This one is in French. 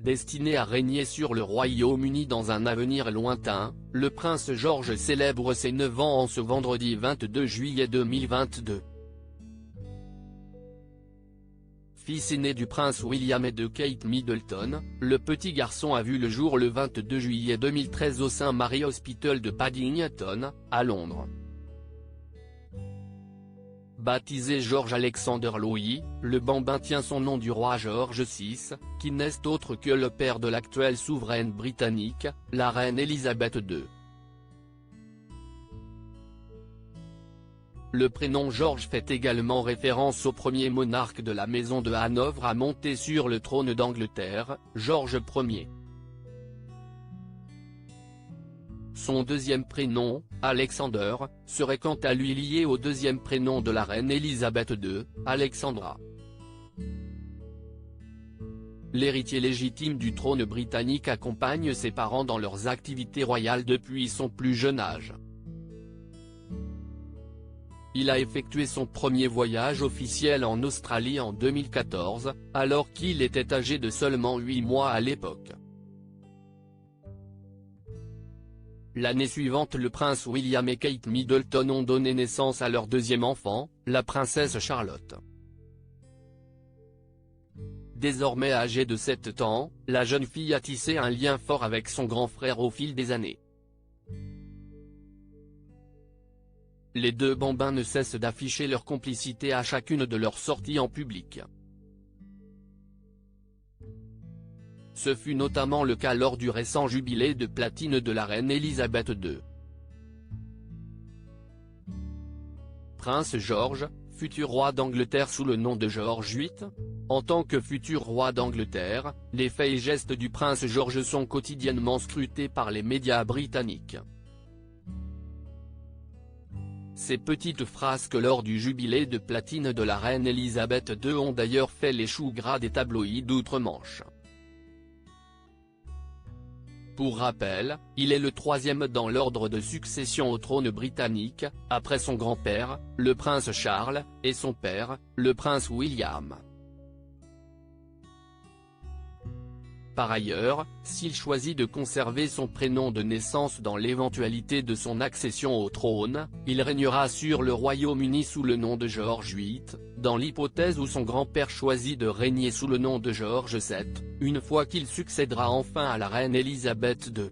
Destiné à régner sur le Royaume-Uni dans un avenir lointain, le prince George célèbre ses 9 ans en ce vendredi 22 juillet 2022. Fils aîné du prince William et de Kate Middleton, le petit garçon a vu le jour le 22 juillet 2013 au St Mary Hospital de Paddington, à Londres. Baptisé George Alexander Louis, le bambin tient son nom du roi George VI, qui n'est autre que le père de l'actuelle souveraine britannique, la reine Elisabeth II. Le prénom George fait également référence au premier monarque de la maison de Hanovre à monter sur le trône d'Angleterre, George Ier. Son deuxième prénom, Alexander, serait quant à lui lié au deuxième prénom de la reine Elisabeth II, Alexandra. L'héritier légitime du trône britannique accompagne ses parents dans leurs activités royales depuis son plus jeune âge. Il a effectué son premier voyage officiel en Australie en 2014, alors qu'il était âgé de seulement 8 mois à l'époque. L'année suivante, le prince William et Kate Middleton ont donné naissance à leur deuxième enfant, la princesse Charlotte. Désormais âgée de 7 ans, la jeune fille a tissé un lien fort avec son grand frère au fil des années. Les deux bambins ne cessent d'afficher leur complicité à chacune de leurs sorties en public. Ce fut notamment le cas lors du récent jubilé de platine de la reine Elisabeth II. Prince George, futur roi d'Angleterre sous le nom de George VIII. En tant que futur roi d'Angleterre, les faits et gestes du prince George sont quotidiennement scrutés par les médias britanniques. Ces petites frasques lors du jubilé de platine de la reine Elisabeth II ont d'ailleurs fait les choux gras des tabloïds d'outre-Manche. Pour rappel, il est le troisième dans l'ordre de succession au trône britannique, après son grand-père, le prince Charles, et son père, le prince William. Par ailleurs, s'il choisit de conserver son prénom de naissance dans l'éventualité de son accession au trône, il régnera sur le Royaume-Uni sous le nom de George VIII, dans l'hypothèse où son grand-père choisit de régner sous le nom de George VII, une fois qu'il succédera enfin à la reine Elisabeth II.